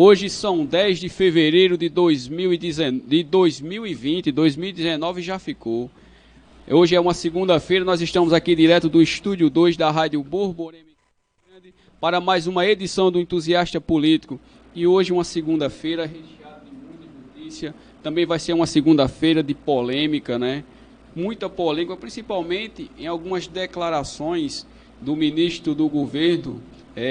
Hoje são 10 de fevereiro de 2020, 2019 já ficou. Hoje é uma segunda-feira, nós estamos aqui direto do Estúdio 2 da Rádio Borborema para mais uma edição do Entusiasta Político. E hoje uma segunda-feira recheada de muita notícia. Também vai ser uma segunda-feira de polêmica, né? Muita polêmica, principalmente em algumas declarações do ministro do governo,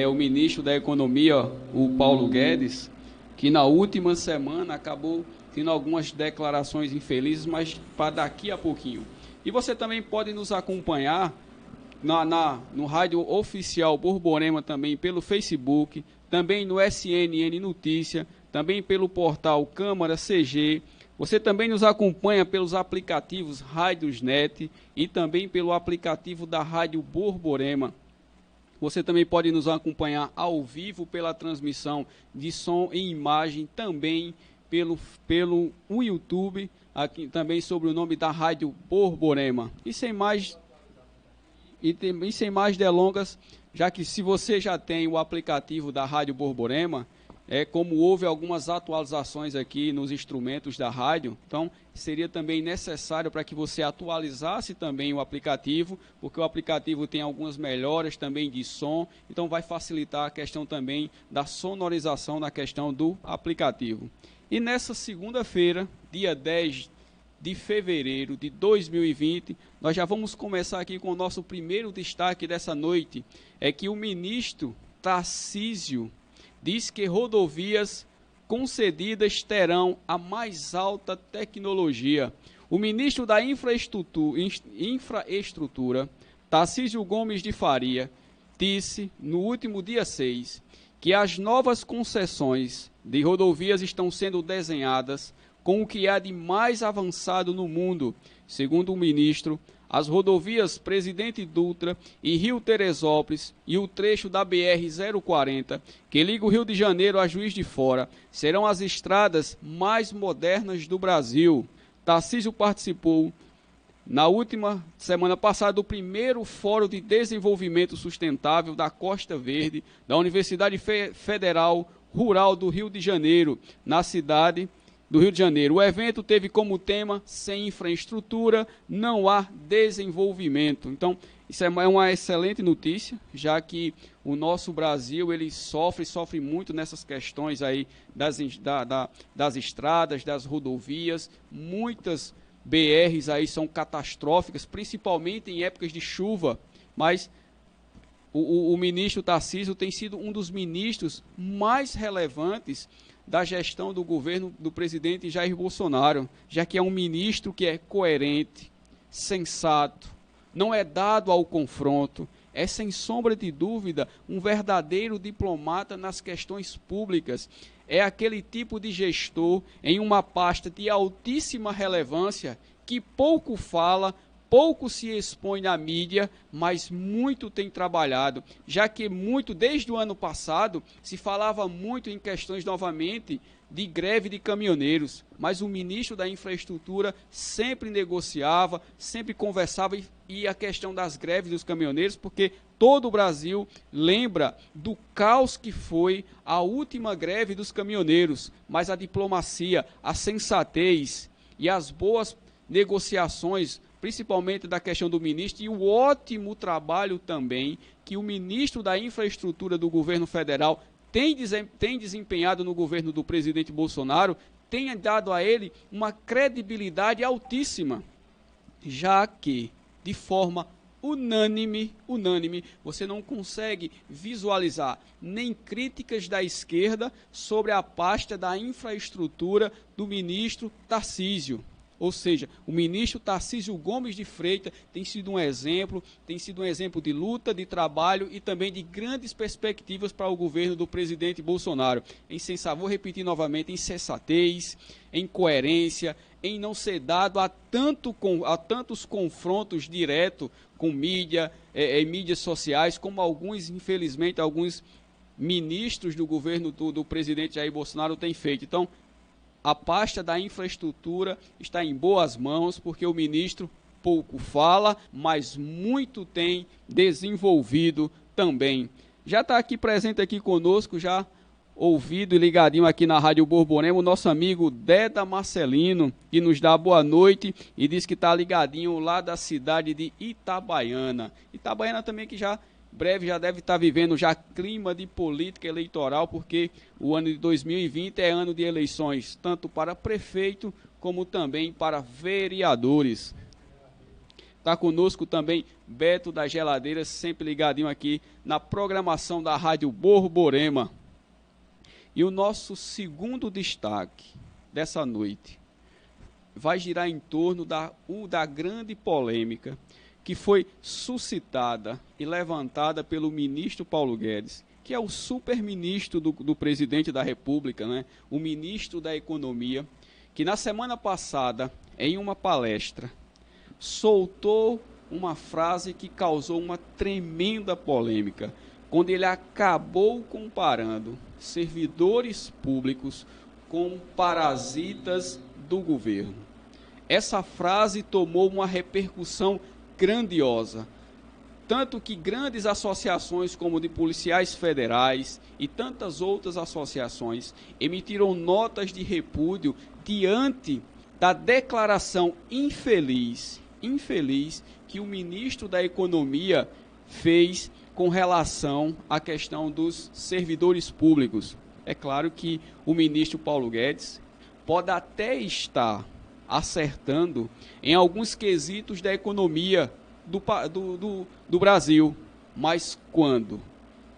o ministro da Economia, o Paulo Guedes, que na última semana acabou tendo algumas declarações infelizes, mas para daqui a pouquinho. E você também pode nos acompanhar no rádio oficial Borborema, também pelo Facebook, também no SNN Notícia, também pelo portal Câmara CG. Você também nos acompanha pelos aplicativos Rádiosnet e também pelo aplicativo da Rádio Borborema. Você também pode nos acompanhar ao vivo pela transmissão de som e imagem, também pelo YouTube, aqui também sobre o nome da Rádio Borborema. E sem mais delongas, já que se você já tem o aplicativo da Rádio Borborema, como houve algumas atualizações aqui nos instrumentos da rádio, então seria também necessário para que você atualizasse também o aplicativo, porque o aplicativo tem algumas melhoras também de som, então vai facilitar a questão também da sonorização na questão do aplicativo. E nessa segunda-feira, dia 10 de fevereiro de 2020, nós já vamos começar aqui com o nosso primeiro destaque dessa noite, é que o ministro Tarcísio diz que rodovias concedidas terão a mais alta tecnologia. O ministro da Infraestrutura, Tarcísio Gomes de Faria, disse no último dia 6 que as novas concessões de rodovias estão sendo desenhadas com o que há de mais avançado no mundo. Segundo o ministro, as rodovias Presidente Dutra e Rio-Teresópolis e o trecho da BR-040, que liga o Rio de Janeiro a Juiz de Fora, serão as estradas mais modernas do Brasil. Tarcísio participou, na última semana passada, do primeiro Fórum de Desenvolvimento Sustentável da Costa Verde, da Universidade Federal Rural do Rio de Janeiro, na cidade do Rio de Janeiro. O evento teve como tema: sem infraestrutura não há desenvolvimento. Então, isso é uma excelente notícia, já que o nosso Brasil ele sofre muito nessas questões aí das estradas, das rodovias. Muitas BRs aí são catastróficas, principalmente em épocas de chuva, mas o ministro Tarcísio tem sido um dos ministros mais relevantes da gestão do governo do presidente Jair Bolsonaro, já que é um ministro que é coerente, sensato, não é dado ao confronto, é sem sombra de dúvida um verdadeiro diplomata nas questões públicas, é aquele tipo de gestor em uma pasta de altíssima relevância que pouco fala, pouco se expõe na mídia, mas muito tem trabalhado, já que desde o ano passado, se falava muito em questões novamente de greve de caminhoneiros, mas o ministro da Infraestrutura sempre negociava, sempre conversava e a questão das greves dos caminhoneiros, porque todo o Brasil lembra do caos que foi a última greve dos caminhoneiros, mas a diplomacia, a sensatez e as boas negociações, principalmente da questão do ministro, e o ótimo trabalho também que o ministro da Infraestrutura do governo federal tem desempenhado no governo do presidente Bolsonaro, tem dado a ele uma credibilidade altíssima, já que, de forma unânime, você não consegue visualizar nem críticas da esquerda sobre a pasta da infraestrutura do ministro Tarcísio. Ou seja, o ministro Tarcísio Gomes de Freitas tem sido um exemplo de luta, de trabalho e também de grandes perspectivas para o governo do presidente Bolsonaro. Vou repetir novamente, em sensatez, em coerência, em não ser dado a tantos confrontos diretos com mídia, em mídias sociais, como infelizmente, alguns ministros do governo do presidente Jair Bolsonaro têm feito. Então, a pasta da infraestrutura está em boas mãos, porque o ministro pouco fala, mas muito tem desenvolvido também. Já está aqui presente aqui conosco já ouvido e ligadinho aqui na Rádio Borborema, o nosso amigo Deda Marcelino, que nos dá boa noite e diz que está ligadinho lá da cidade de Itabaiana. Itabaiana também que já breve já deve estar vivendo já clima de política eleitoral, porque o ano de 2020 é ano de eleições, tanto para prefeito como também para vereadores. Está conosco também Beto das Geladeiras, sempre ligadinho aqui na programação da Rádio Borborema. E o nosso segundo destaque dessa noite vai girar em torno da grande polêmica que foi suscitada e levantada pelo ministro Paulo Guedes, que é o superministro do presidente da República, né? O ministro da Economia, que na semana passada, em uma palestra, soltou uma frase que causou uma tremenda polêmica, quando ele acabou comparando servidores públicos com parasitas do governo. Essa frase tomou uma repercussão grandiosa, tanto que grandes associações como de policiais federais e tantas outras associações emitiram notas de repúdio diante da declaração infeliz que o ministro da Economia fez com relação à questão dos servidores públicos. É claro que o ministro Paulo Guedes pode até estar acertando em alguns quesitos da economia do Brasil, mas quando,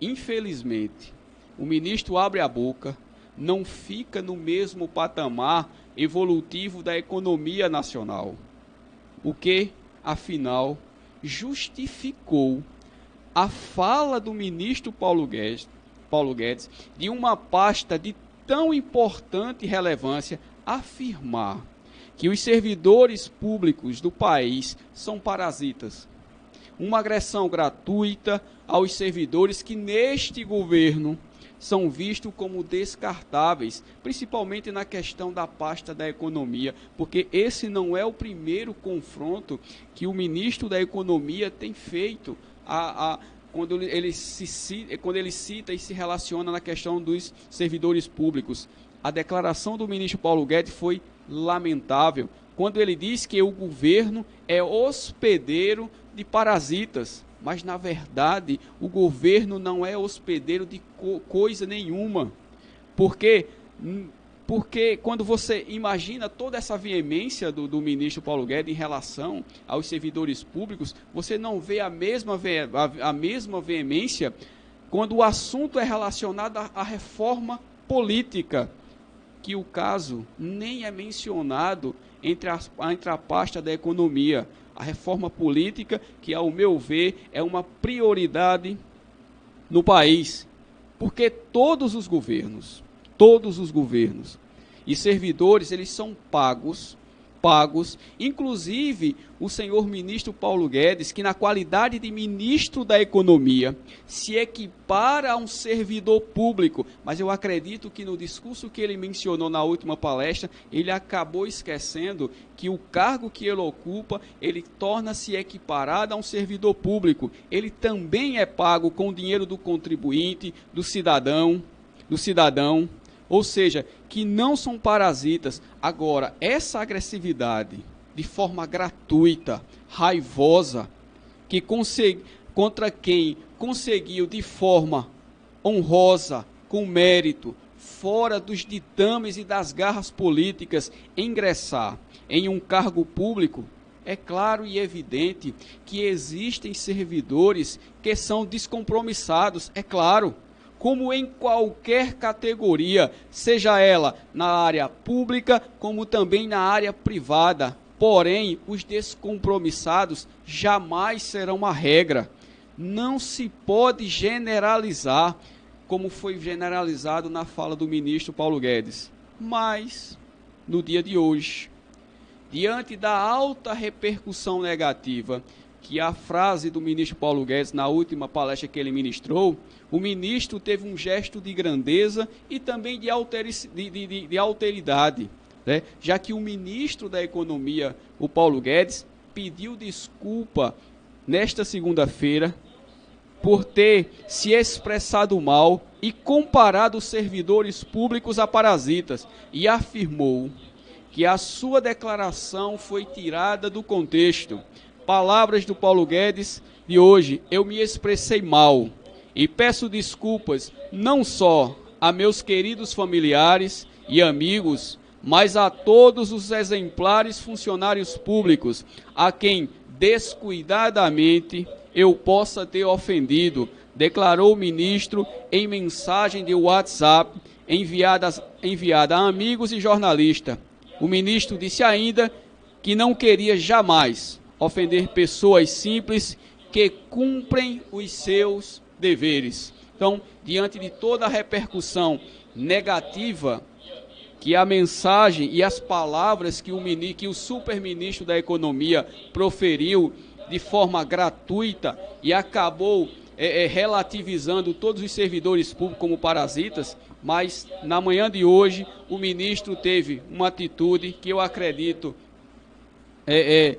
infelizmente, o ministro abre a boca, não fica no mesmo patamar evolutivo da economia nacional, o que, afinal, justificou a fala do ministro Paulo Guedes de uma pasta de tão importante relevância afirmar que os servidores públicos do país são parasitas. Uma agressão gratuita aos servidores que neste governo são vistos como descartáveis, principalmente na questão da pasta da economia, porque esse não é o primeiro confronto que o ministro da Economia tem feito quando ele cita e se relaciona na questão dos servidores públicos. A declaração do ministro Paulo Guedes foi lamentável, quando ele diz que o governo é hospedeiro de parasitas, mas na verdade o governo não é hospedeiro de coisa nenhuma, porque quando você imagina toda essa veemência do ministro Paulo Guedes em relação aos servidores públicos, você não vê a mesma veemência quando o assunto é relacionado à reforma política, que o caso nem é mencionado entre a pasta da economia. A reforma política, que ao meu ver é uma prioridade no país, porque todos os governos e servidores, eles são pagos, inclusive o senhor ministro Paulo Guedes, que na qualidade de ministro da Economia se equipara a um servidor público, mas eu acredito que no discurso que ele mencionou na última palestra, ele acabou esquecendo que o cargo que ele ocupa, ele torna-se equiparado a um servidor público. Ele também é pago com o dinheiro do contribuinte, do cidadão, ou seja, que não são parasitas. Agora, essa agressividade, de forma gratuita, raivosa, contra quem conseguiu de forma honrosa, com mérito, fora dos ditames e das garras políticas, ingressar em um cargo público, é claro e evidente que existem servidores que são descompromissados, é claro, como em qualquer categoria, seja ela na área pública, como também na área privada. Porém, os descompromissados jamais serão uma regra. Não se pode generalizar, como foi generalizado na fala do ministro Paulo Guedes. Mas, no dia de hoje, diante da alta repercussão negativa que a frase do ministro Paulo Guedes, na última palestra que ele ministrou, o ministro teve um gesto de grandeza e também de alteridade, né? Já que o ministro da Economia, o Paulo Guedes, pediu desculpa nesta segunda-feira por ter se expressado mal e comparado os servidores públicos a parasitas e afirmou que a sua declaração foi tirada do contexto. Palavras do Paulo Guedes de hoje: eu me expressei mal e peço desculpas não só a meus queridos familiares e amigos, mas a todos os exemplares funcionários públicos a quem descuidadamente eu possa ter ofendido, declarou o ministro em mensagem de WhatsApp enviada a amigos e jornalistas. O ministro disse ainda que não queria jamais ofender pessoas simples que cumprem os seus deveres. Então, diante de toda a repercussão negativa que a mensagem e as palavras que o superministro da Economia proferiu de forma gratuita e acabou relativizando todos os servidores públicos como parasitas, mas na manhã de hoje o ministro teve uma atitude que eu acredito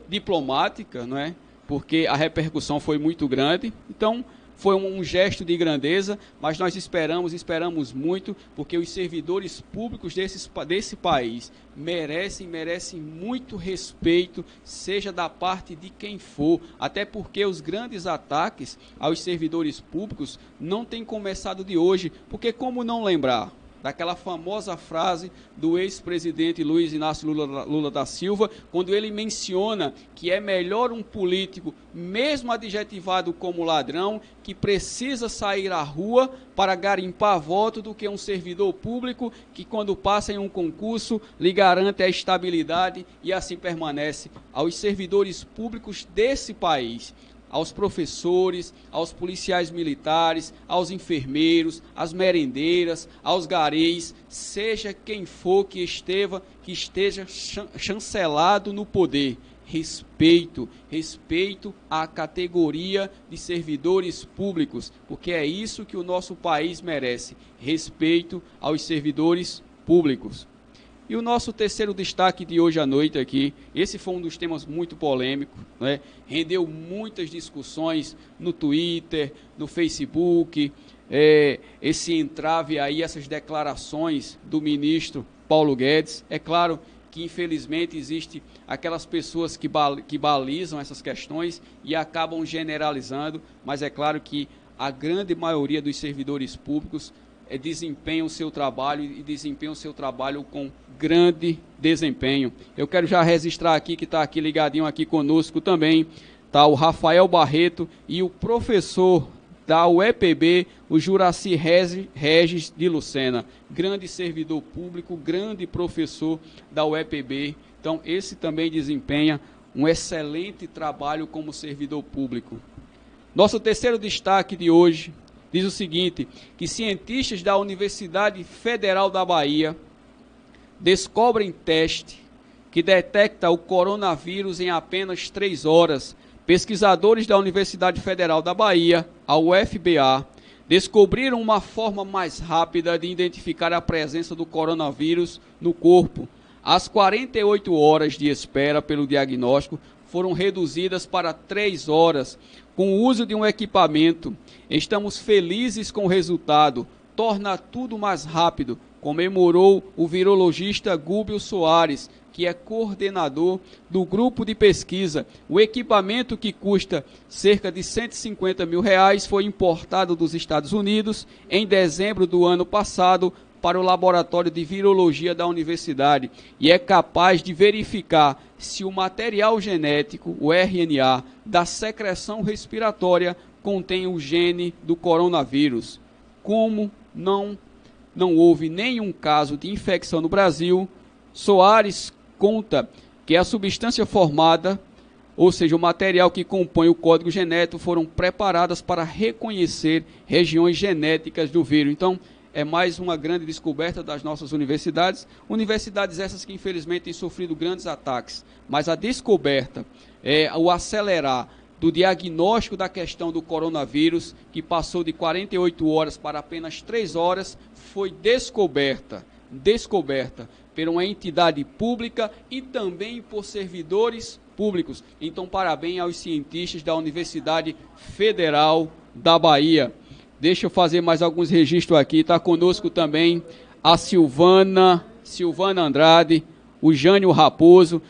diplomática, não é? Porque a repercussão foi muito grande. Então, foi um gesto de grandeza, mas nós esperamos muito, porque os servidores públicos desse país merecem muito respeito, seja da parte de quem for, até porque os grandes ataques aos servidores públicos não têm começado de hoje, porque como não lembrar daquela famosa frase do ex-presidente Luiz Inácio Lula da Silva, quando ele menciona que é melhor um político, mesmo adjetivado como ladrão, que precisa sair à rua para garimpar voto, do que um servidor público que, quando passa em um concurso, lhe garante a estabilidade e assim permanece. Aos servidores públicos desse país, aos professores, aos policiais militares, aos enfermeiros, às merendeiras, aos garis, seja quem for que esteja chancelado no poder. Respeito à categoria de servidores públicos, porque é isso que o nosso país merece, respeito aos servidores públicos. E o nosso terceiro destaque de hoje à noite aqui, esse foi um dos temas muito polêmicos, né? Rendeu muitas discussões no Twitter, no Facebook, esse entrave aí, essas declarações do ministro Paulo Guedes. É claro que, infelizmente, existe aquelas pessoas que balizam essas questões e acabam generalizando, mas é claro que a grande maioria dos servidores públicos desempenham o seu trabalho e desempenham o seu trabalho com grande desempenho. Eu quero já registrar aqui que está aqui ligadinho aqui conosco também, tá o Rafael Barreto e o professor da UEPB, o Juraci Regis de Lucena, grande servidor público, grande professor da UEPB. Então, esse também desempenha um excelente trabalho como servidor público. Nosso terceiro destaque de hoje diz o seguinte, que cientistas da Universidade Federal da Bahia descobrem teste que detecta o coronavírus em apenas 3 horas. Pesquisadores da Universidade Federal da Bahia, a UFBA, descobriram uma forma mais rápida de identificar a presença do coronavírus no corpo. As 48 horas de espera pelo diagnóstico foram reduzidas para 3 horas, com o uso de um equipamento. Estamos felizes com o resultado, torna tudo mais rápido, comemorou o virologista Gúbio Soares, que é coordenador do grupo de pesquisa. O equipamento, que custa cerca de R$150 mil, foi importado dos Estados Unidos em dezembro do ano passado para o laboratório de virologia da universidade e é capaz de verificar se o material genético, o RNA, da secreção respiratória contém o gene do coronavírus. Como não houve nenhum caso de infecção no Brasil, Soares conta que a substância formada, ou seja, o material que compõe o código genético, foram preparadas para reconhecer regiões genéticas do vírus. Então, é mais uma grande descoberta das nossas universidades, universidades essas que infelizmente têm sofrido grandes ataques, mas a descoberta, o acelerar do diagnóstico da questão do coronavírus, que passou de 48 horas para apenas 3 horas, foi descoberta por uma entidade pública e também por servidores públicos. Então, parabéns aos cientistas da Universidade Federal da Bahia. Deixa eu fazer mais alguns registros aqui. Está conosco também a Silvana Andrade, o Jânio Raposo,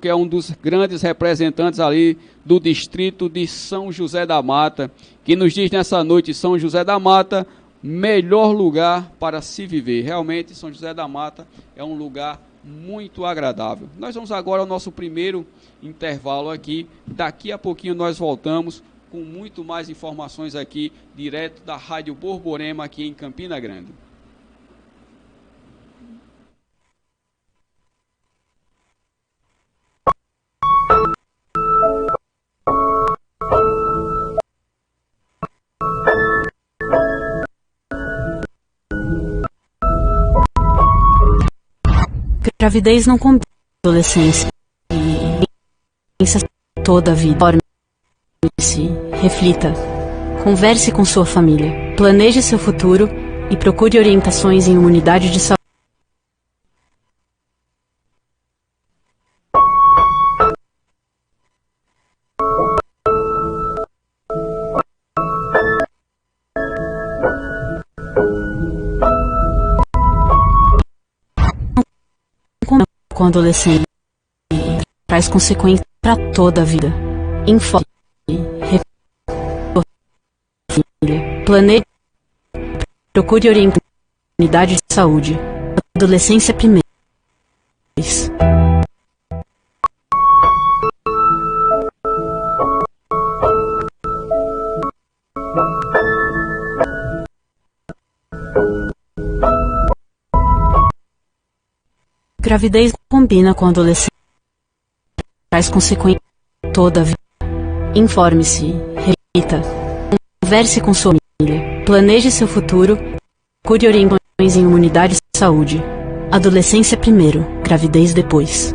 que é um dos grandes representantes ali do distrito de São José da Mata, que nos diz nessa noite: São José da Mata, melhor lugar para se viver. Realmente, São José da Mata é um lugar muito agradável. Nós vamos agora ao nosso primeiro intervalo aqui. Daqui a pouquinho nós voltamos com muito mais informações aqui, direto da Rádio Borborema, aqui em Campina Grande. Gravidez não combina com adolescência e pensa toda a vida. Informe-se, reflita, converse com sua família, planeje seu futuro e procure orientações em uma unidade de saúde. Com adolescente traz consequências para toda a vida. Informe, planeje, procure orientação em unidade de saúde. Adolescência primeiro. Gravidez combina com adolescência, traz consequências toda a vida. Informe-se, reflita, converse com sua família, planeje seu futuro, procure orientações em uma unidade de saúde. Adolescência primeiro, gravidez depois.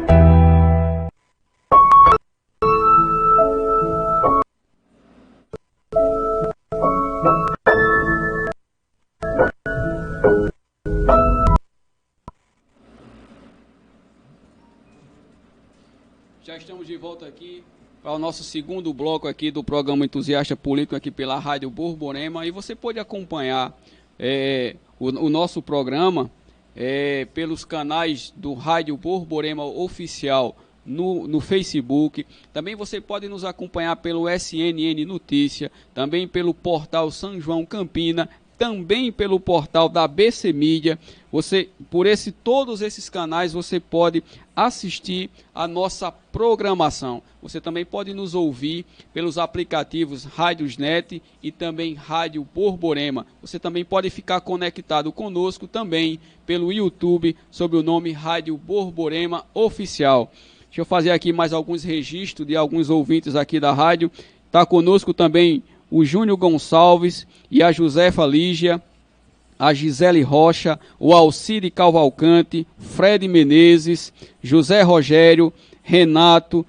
Já estamos de volta aqui para o nosso segundo bloco aqui do programa Entusiasta Político aqui pela Rádio Borborema, e você pode acompanhar o nosso programa pelos canais do Rádio Borborema Oficial no Facebook. Também você pode nos acompanhar pelo SNN Notícia, também pelo portal São João Campina, também pelo portal da BC Mídia. Todos esses canais você pode assistir a nossa programação. Você também pode nos ouvir pelos aplicativos Rádiosnet e também Rádio Borborema. Você também pode ficar conectado conosco também pelo YouTube sob o nome Rádio Borborema Oficial. Deixa eu fazer aqui mais alguns registros de alguns ouvintes aqui da rádio. Está conosco também o Júnior Gonçalves e a Josefa Lígia, a Gisele Rocha, o Alcide Cavalcante, Fred Menezes, José Rogério, Renato,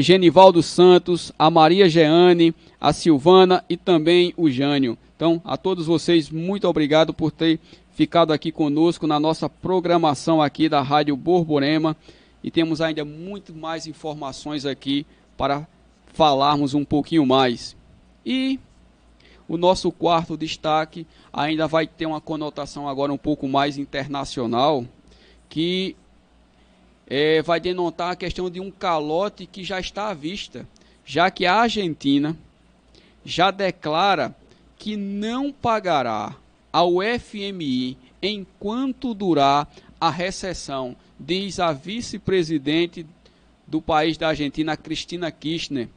Genivaldo Santos, a Maria Jeane, a Silvana e também o Jânio. Então, a todos vocês, muito obrigado por ter ficado aqui conosco na nossa programação aqui da Rádio Borborema, e temos ainda muito mais informações aqui para falarmos um pouquinho mais. E o nosso quarto destaque ainda vai ter uma conotação agora um pouco mais internacional, que vai denotar a questão de um calote que já está à vista, já que a Argentina já declara que não pagará ao FMI enquanto durar a recessão, diz a vice-presidente do país da Argentina, Cristina Kirchner.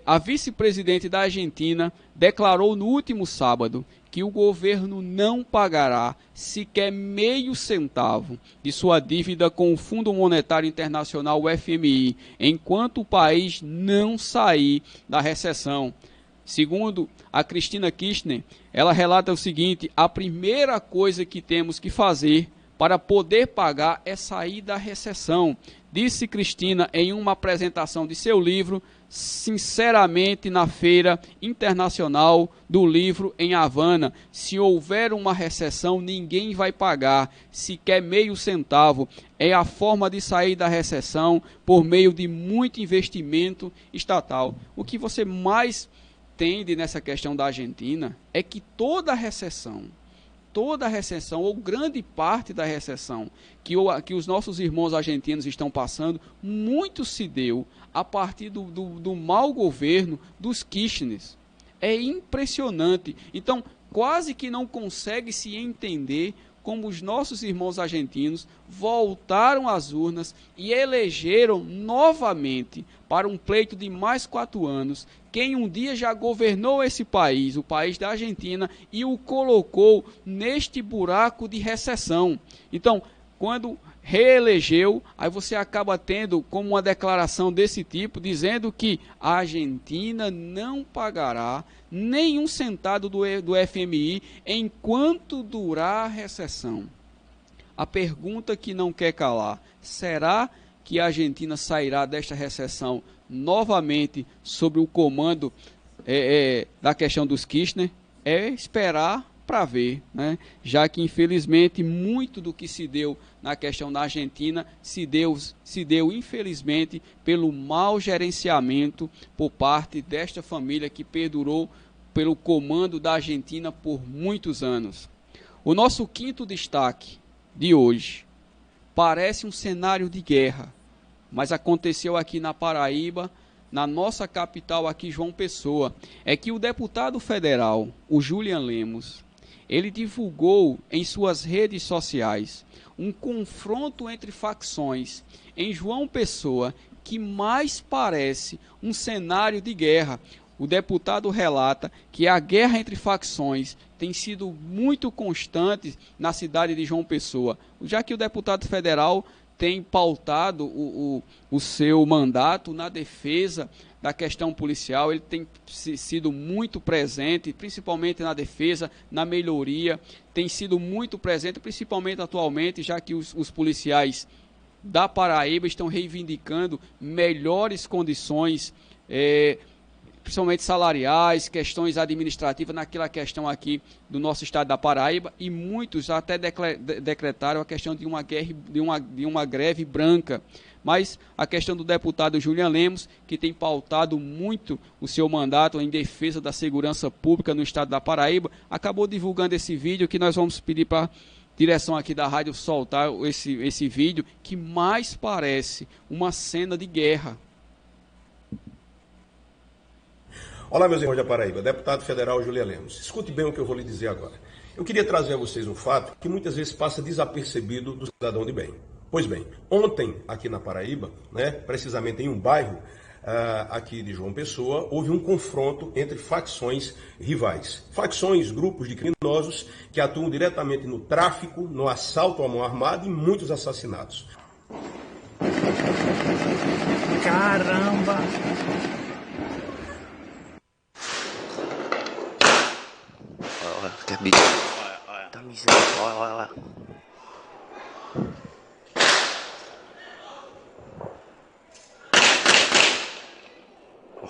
A vice-presidente da Argentina declarou no último sábado que o governo não pagará sequer meio centavo de sua dívida com o Fundo Monetário Internacional, o FMI, enquanto o país não sair da recessão. Segundo a Cristina Kirchner, ela relata o seguinte: a primeira coisa que temos que fazer para poder pagar é sair da recessão, disse Cristina em uma apresentação de seu livro Sinceramente na Feira Internacional do Livro em Havana. Se houver uma recessão, ninguém vai pagar sequer meio centavo. É a forma de sair da recessão por meio de muito investimento estatal. O que você mais entende nessa questão da Argentina é que toda a recessão, ou grande parte da recessão que os nossos irmãos argentinos estão passando, muito se deu a partir do mau governo dos Kirchner. É impressionante. Então, quase que não consegue se entender como os nossos irmãos argentinos voltaram às urnas e elegeram novamente, para um pleito de mais 4 anos, quem um dia já governou esse país, o país da Argentina, e o colocou neste buraco de recessão. Então, quando reelegeu, aí você acaba tendo como uma declaração desse tipo, dizendo que a Argentina não pagará nenhum centavo do FMI enquanto durar a recessão. A pergunta que não quer calar: será que a Argentina sairá desta recessão novamente sob o comando da questão dos Kirchner? É esperar para ver, né? Já que infelizmente muito do que se deu na questão da Argentina se deu infelizmente pelo mau gerenciamento por parte desta família que perdurou pelo comando da Argentina por muitos anos. O nosso quinto destaque de hoje parece um cenário de guerra, mas aconteceu aqui na Paraíba, na nossa capital aqui, João Pessoa. É que o deputado federal, o Julian Lemos, ele divulgou em suas redes sociais um confronto entre facções em João Pessoa que mais parece um cenário de guerra. O deputado relata que a guerra entre facções tem sido muito constante na cidade de João Pessoa, já que o deputado federal tem pautado o seu mandato na defesa da questão policial. Ele tem sido muito presente, principalmente na defesa, na melhoria, tem sido muito presente, principalmente atualmente, já que os policiais da Paraíba estão reivindicando melhores condições, principalmente salariais, questões administrativas, naquela questão aqui do nosso estado da Paraíba, e muitos até decretaram a questão de uma greve branca. Mas a questão do deputado Julian Lemos, que tem pautado muito o seu mandato em defesa da segurança pública no estado da Paraíba, acabou divulgando esse vídeo que nós vamos pedir para a direção aqui da rádio soltar esse vídeo, que mais parece uma cena de guerra. Olá, meus irmãos da Paraíba, deputado federal Julian Lemos. Escute bem o que eu vou lhe dizer agora. Eu queria trazer a vocês um fato que muitas vezes passa desapercebido do cidadão de bem. Pois bem, ontem aqui na Paraíba, precisamente em um bairro aqui de João Pessoa, houve um confronto entre facções rivais. Facções, grupos de criminosos que atuam diretamente no tráfico, no assalto à mão armada e muitos assassinatos. Caramba! Olha, bicho. Tá miséria. Olha.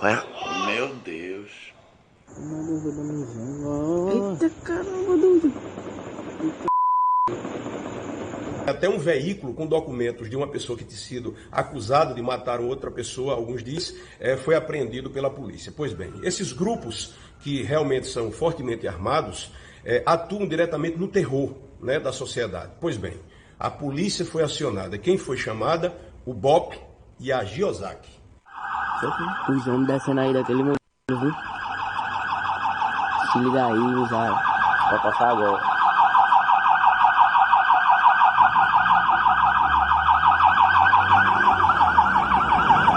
Olha. Meu Deus. Eita caramba, doido. Até um veículo com documentos de uma pessoa que tinha sido acusada de matar outra pessoa, alguns dizem, foi apreendido pela polícia. Pois bem, esses grupos que realmente são fortemente armados atuam diretamente no terror, da sociedade. Pois bem, a polícia foi acionada. Quem foi chamada? O BOP e a Giosaki. Os homens descendo aí daquele modelo, viu? Se liga aí, já vai passar agora.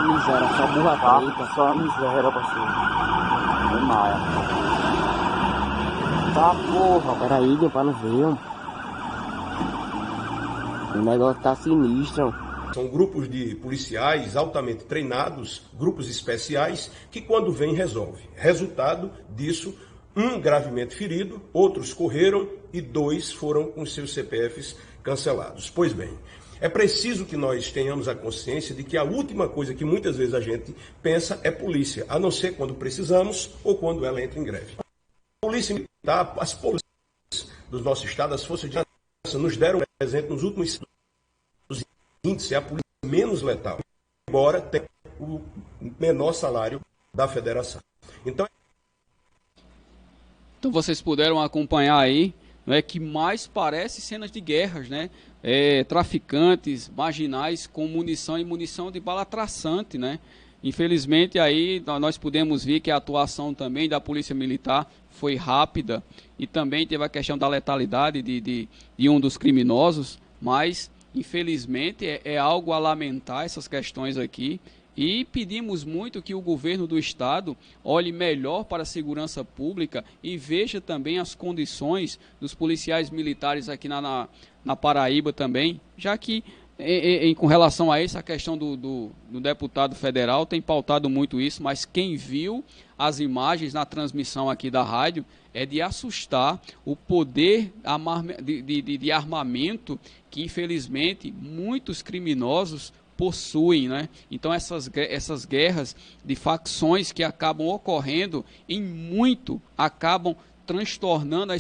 Miséria, só burra preta, só miséria, parceiro. Não maia. Tá porra, peraí, deu pra não ver, ó. O negócio tá sinistro, ó. São grupos de policiais altamente treinados, grupos especiais, que quando vem resolve. Resultado disso, um gravemente ferido, outros correram e 2 foram com seus CPFs cancelados. Pois bem, é preciso que nós tenhamos a consciência de que a última coisa que muitas vezes a gente pensa é polícia, a não ser quando precisamos ou quando ela entra em greve. A polícia militar, as polícias do nosso estado, as forças de segurança nos deram presente nos últimos índices, é a polícia menos letal, embora tenha o menor salário da federação. Então, Então vocês puderam acompanhar aí, não é, que mais parece cenas de guerras, né? Traficantes, marginais com munição e munição de bala traçante, né? Infelizmente aí nós pudemos ver que a atuação também da Polícia Militar foi rápida e também teve a questão da letalidade de um dos criminosos, mas infelizmente é algo a lamentar essas questões aqui. E pedimos muito que o governo do estado olhe melhor para a segurança pública e veja também as condições dos policiais militares aqui na Paraíba também, já que com relação a essa questão do deputado federal tem pautado muito isso, mas quem viu as imagens na transmissão aqui da rádio é de assustar o poder de armamento que infelizmente muitos criminosos possuem, né? Então essas guerras de facções que acabam ocorrendo acabam transtornando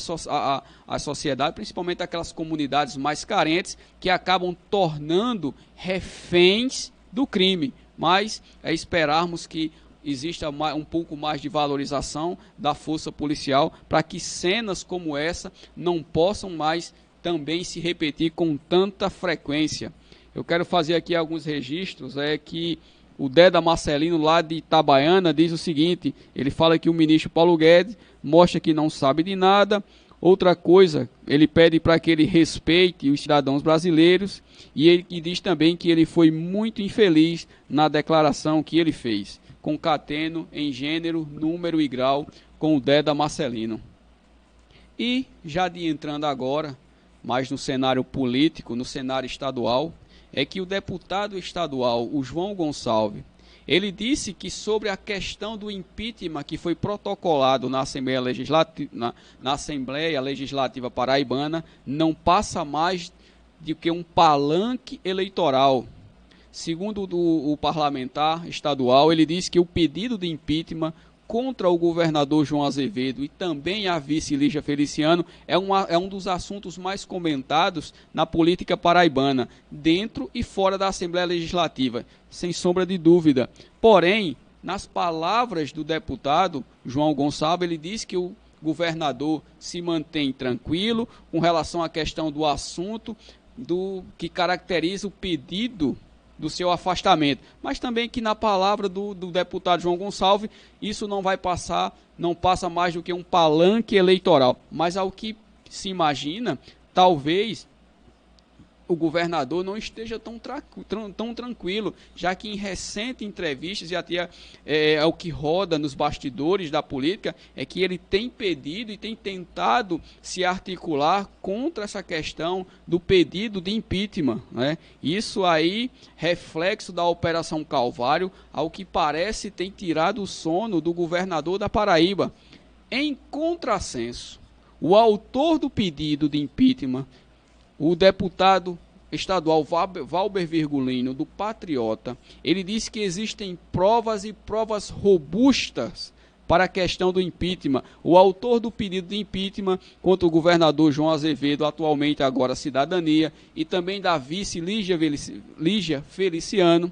a sociedade, principalmente aquelas comunidades mais carentes que acabam tornando reféns do crime. Mas é esperarmos que exista um pouco mais de valorização da força policial para que cenas como essa não possam mais também se repetir com tanta frequência. Eu quero fazer aqui alguns registros, que o Deda Marcelino, lá de Itabaiana, diz o seguinte, ele fala que o ministro Paulo Guedes mostra que não sabe de nada. Outra coisa, ele pede para que ele respeite os cidadãos brasileiros e ele diz também que ele foi muito infeliz na declaração que ele fez, concateno em gênero, número e grau com o Deda Marcelino. E já entrando agora, mais no cenário político, no cenário estadual, é que o deputado estadual, o João Gonçalves, ele disse que sobre a questão do impeachment que foi protocolado na Assembleia Legislativa Paraibana, não passa mais do que um palanque eleitoral. Segundo o parlamentar estadual, ele disse que o pedido de impeachment contra o governador João Azevedo e também a vice Lígia Feliciano é um dos assuntos mais comentados na política paraibana, dentro e fora da Assembleia Legislativa, sem sombra de dúvida. Porém, nas palavras do deputado João Gonçalves, ele diz que o governador se mantém tranquilo com relação à questão do assunto que caracteriza o pedido do seu afastamento, mas também que na palavra do deputado João Gonçalves, isso não passa mais do que um palanque eleitoral, mas ao que se imagina, talvez o governador não esteja tão tranquilo, já que em recentes entrevistas, e até o que roda nos bastidores da política, é que ele tem pedido e tem tentado se articular contra essa questão do pedido de impeachment, né? Isso aí, reflexo da Operação Calvário, ao que parece tem tirado o sono do governador da Paraíba. Em contrassenso, o autor do pedido de impeachment, o deputado estadual Valber Virgulino, do Patriota, ele disse que existem provas e provas robustas para a questão do impeachment. O autor do pedido de impeachment contra o governador João Azevedo, atualmente agora Cidadania, e também da vice Lígia Feliciano,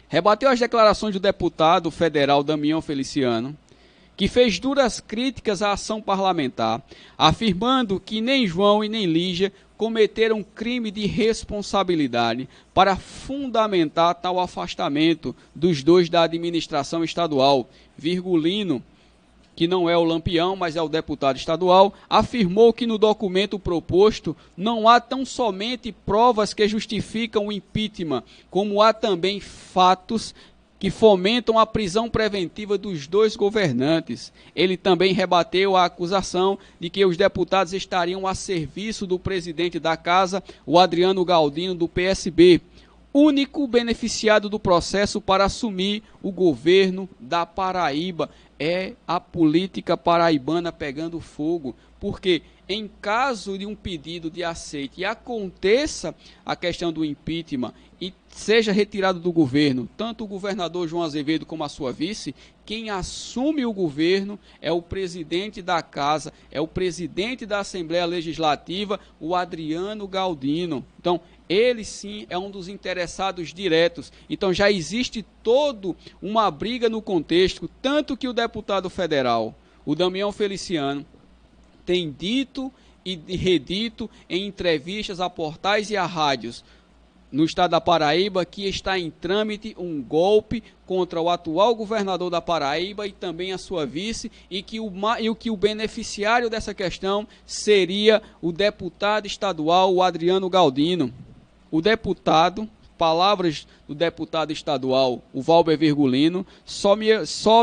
rebateu as declarações do deputado federal Damião Feliciano, que fez duras críticas à ação parlamentar, afirmando que nem João e nem Lígia cometeram crime de responsabilidade para fundamentar tal afastamento dos dois da administração estadual. Virgulino, que não é o Lampião, mas é o deputado estadual, afirmou que no documento proposto não há tão somente provas que justificam o impeachment, como há também fatos que fomentam a prisão preventiva dos dois governantes. Ele também rebateu a acusação de que os deputados estariam a serviço do presidente da casa, o Adriano Galdino, do PSB, único beneficiado do processo para assumir o governo da Paraíba. É a política paraibana pegando fogo, porque em caso de um pedido de aceite e aconteça a questão do impeachment e seja retirado do governo, tanto o governador João Azevedo como a sua vice, quem assume o governo é o presidente da casa, é o presidente da Assembleia Legislativa, o Adriano Galdino. Então, ele sim é um dos interessados diretos. Então já existe toda uma briga no contexto, tanto que o deputado federal, o Damião Feliciano, tem dito e redito em entrevistas a portais e a rádios no estado da Paraíba que está em trâmite um golpe contra o atual governador da Paraíba e também a sua vice, e que o beneficiário dessa questão seria o deputado estadual, o Adriano Galdino. O deputado, palavras do deputado estadual, o Valber Virgulino, só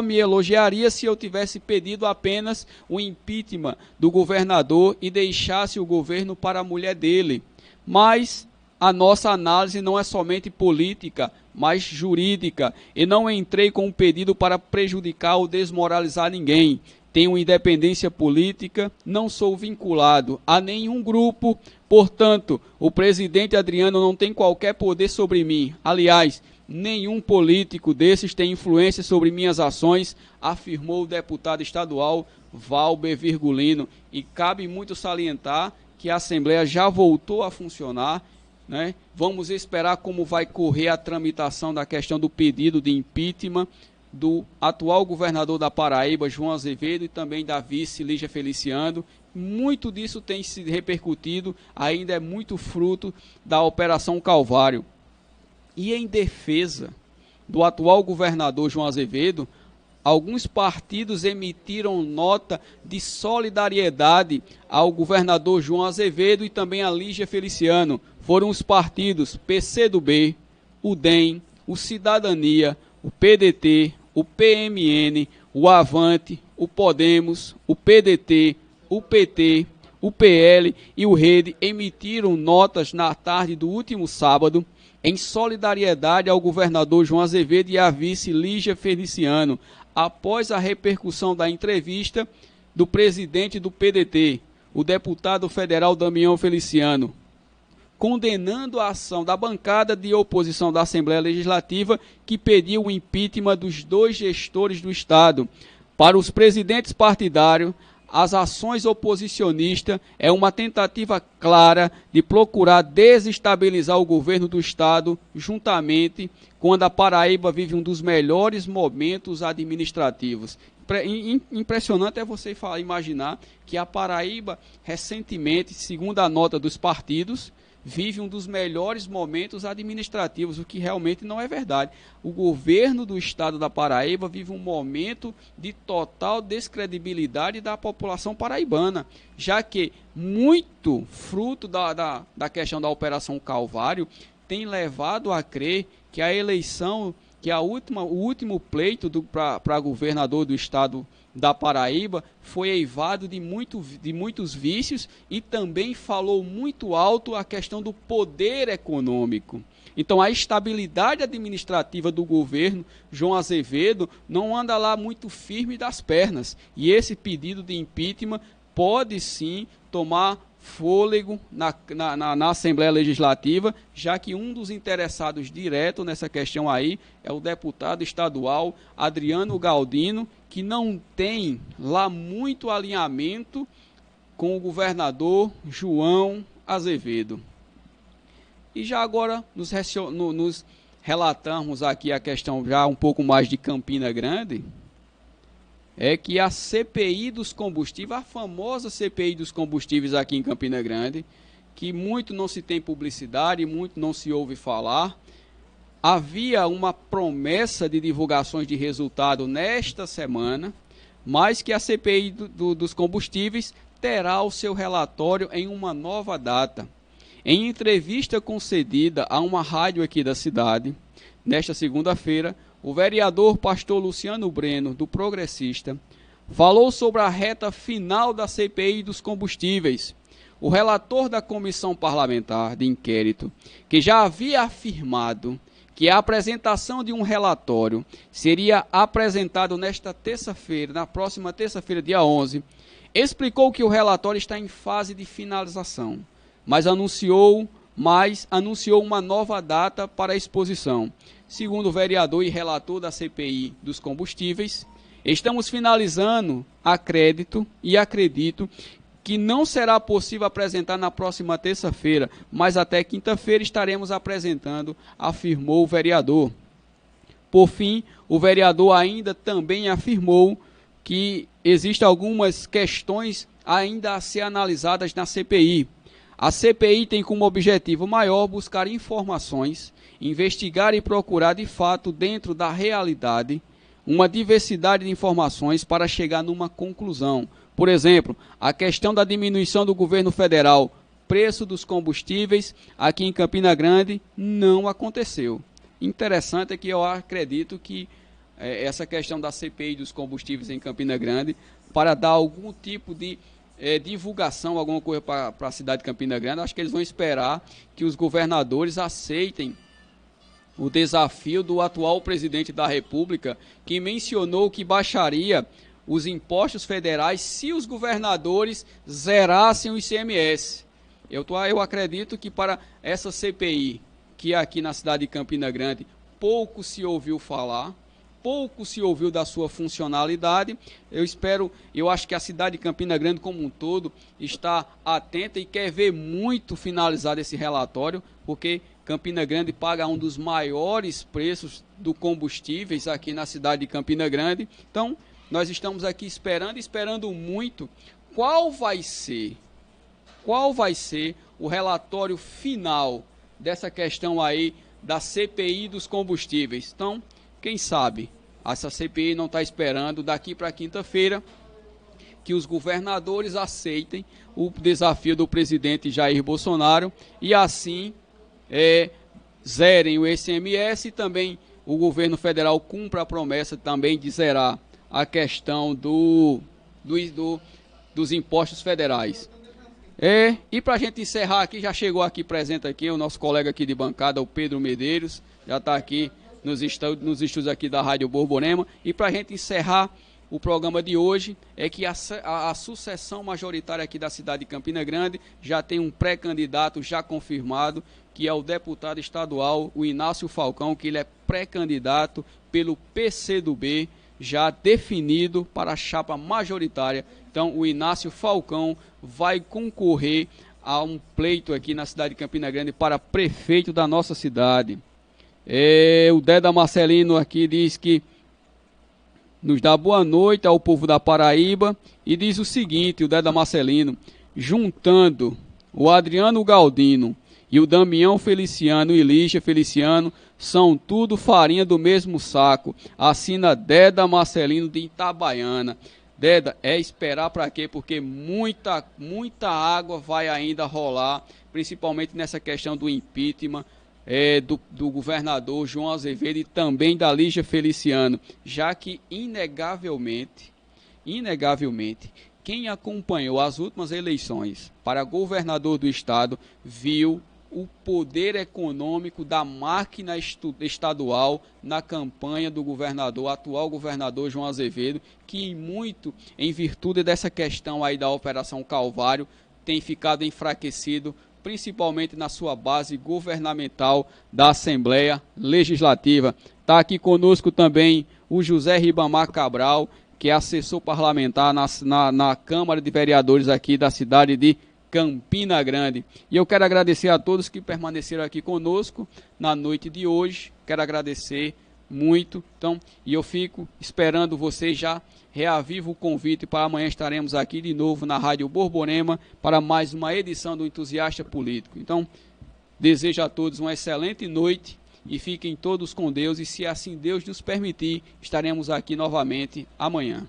me elogiaria se eu tivesse pedido apenas o impeachment do governador e deixasse o governo para a mulher dele. Mas a nossa análise não é somente política, mas jurídica, e não entrei com um pedido para prejudicar ou desmoralizar ninguém. Tenho independência política, não sou vinculado a nenhum grupo, portanto, o presidente Adriano não tem qualquer poder sobre mim. Aliás, nenhum político desses tem influência sobre minhas ações, afirmou o deputado estadual Valber Virgulino. E cabe muito salientar que a Assembleia já voltou a funcionar, né? Vamos esperar como vai correr a tramitação da questão do pedido de impeachment do atual governador da Paraíba, João Azevedo, e também da vice Lígia Feliciano. Muito disso tem se repercutido, ainda é muito fruto da Operação Calvário. E em defesa do atual governador João Azevedo, alguns partidos emitiram nota de solidariedade ao governador João Azevedo e também a Lígia Feliciano. Foram os partidos PCdoB, o DEM, o Cidadania, o PDT, o PMN, o Avante, o Podemos, o PDT, o PT, o PL e o Rede emitiram notas na tarde do último sábado em solidariedade ao governador João Azevedo e à vice Lígia Feliciano, após a repercussão da entrevista do presidente do PDT, o deputado federal Damião Feliciano, condenando a ação da bancada de oposição da Assembleia Legislativa que pediu o impeachment dos 2 gestores do Estado. Para os presidentes partidários, as ações oposicionistas é uma tentativa clara de procurar desestabilizar o governo do Estado, juntamente quando a Paraíba vive um dos melhores momentos administrativos. Impressionante é você imaginar que a Paraíba, recentemente, segundo a nota dos partidos, vive um dos melhores momentos administrativos, o que realmente não é verdade. O governo do estado da Paraíba vive um momento de total descredibilidade da população paraibana, já que muito fruto da questão da Operação Calvário tem levado a crer que a eleição, que o último pleito para governador do estado da Paraíba foi eivado de muitos vícios e também falou muito alto a questão do poder econômico. Então a estabilidade administrativa do governo João Azevedo não anda lá muito firme das pernas, e esse pedido de impeachment pode sim tomar fôlego na Assembleia Legislativa, já que um dos interessados direto nessa questão aí é o deputado estadual Adriano Galdino, que não tem lá muito alinhamento com o governador João Azevedo. E já agora nos relatamos aqui a questão já um pouco mais de Campina Grande, é que a CPI dos combustíveis, a famosa CPI dos combustíveis aqui em Campina Grande, que muito não se tem publicidade, muito não se ouve falar, havia uma promessa de divulgações de resultado nesta semana, mas que a CPI dos combustíveis terá o seu relatório em uma nova data. Em entrevista concedida a uma rádio aqui da cidade, nesta segunda-feira, o vereador pastor Luciano Breno, do Progressista, falou sobre a reta final da CPI dos combustíveis. O relator da comissão parlamentar de inquérito, que já havia afirmado que a apresentação de um relatório seria apresentado nesta terça-feira, na próxima terça-feira, dia 11, explicou que o relatório está em fase de finalização, mas anunciou uma nova data para a exposição. Segundo o vereador e relator da CPI dos combustíveis, estamos finalizando acredito que não será possível apresentar na próxima terça-feira, mas até quinta-feira estaremos apresentando, afirmou o vereador. Por fim, o vereador ainda também afirmou que existem algumas questões ainda a ser analisadas na CPI. A CPI tem como objetivo maior buscar informações, investigar e procurar de fato, dentro da realidade, uma diversidade de informações para chegar numa conclusão. Por exemplo, a questão da diminuição do governo federal, preço dos combustíveis aqui em Campina Grande não aconteceu. Interessante é que eu acredito que essa questão da CPI dos combustíveis em Campina Grande, para dar algum tipo de divulgação, alguma coisa para a cidade de Campina Grande, acho que eles vão esperar que os governadores aceitem o desafio do atual presidente da República, que mencionou que baixaria os impostos federais se os governadores zerassem o ICMS. Eu acredito que para essa CPI, que é aqui na cidade de Campina Grande, pouco se ouviu falar, pouco se ouviu da sua funcionalidade. Eu acho que a cidade de Campina Grande como um todo está atenta e quer ver muito finalizado esse relatório, porque Campina Grande paga um dos maiores preços do combustíveis aqui na cidade de Campina Grande. Então, nós estamos aqui esperando muito qual vai ser o relatório final dessa questão aí da CPI dos combustíveis. Então, quem sabe essa CPI não está esperando daqui para quinta-feira que os governadores aceitem o desafio do presidente Jair Bolsonaro e assim zerem o ICMS e também o governo federal cumpra a promessa também de zerar a questão dos impostos federais. E para a gente encerrar aqui, já chegou aqui presente aqui o nosso colega aqui de bancada, o Pedro Medeiros, já está aqui nos estúdios aqui da Rádio Borborema. E para a gente encerrar o programa de hoje, é que a sucessão majoritária aqui da cidade de Campina Grande já tem um pré-candidato já confirmado, que é o deputado estadual, o Inácio Falcão, que ele é pré-candidato pelo PCdoB, já definido para a chapa majoritária. Então, o Inácio Falcão vai concorrer a um pleito aqui na cidade de Campina Grande para prefeito da nossa cidade. O Deda Marcelino aqui diz que nos dá boa noite ao povo da Paraíba e diz o seguinte, o Deda Marcelino: juntando o Adriano Galdino e o Damião Feliciano e Lígia Feliciano, são tudo farinha do mesmo saco. Assina Deda Marcelino de Itabaiana. Deda, é esperar para quê? Porque muita água vai ainda rolar, principalmente nessa questão do impeachment do governador João Azevedo e também da Lígia Feliciano, já que inegavelmente, quem acompanhou as últimas eleições para governador do estado viu o poder econômico da máquina estadual na campanha do atual governador João Azevedo, que muito em virtude dessa questão aí da Operação Calvário tem ficado enfraquecido, principalmente na sua base governamental da Assembleia Legislativa. Está aqui conosco também o José Ribamar Cabral, que é assessor parlamentar na Câmara de Vereadores aqui da cidade de Campina Grande. E eu quero agradecer a todos que permaneceram aqui conosco na noite de hoje. Quero agradecer muito. Então, e eu fico esperando vocês, já reavivo o convite para amanhã estaremos aqui de novo na Rádio Borborema para mais uma edição do Entusiasta Político. Então, desejo a todos uma excelente noite e fiquem todos com Deus, e se assim Deus nos permitir, estaremos aqui novamente amanhã.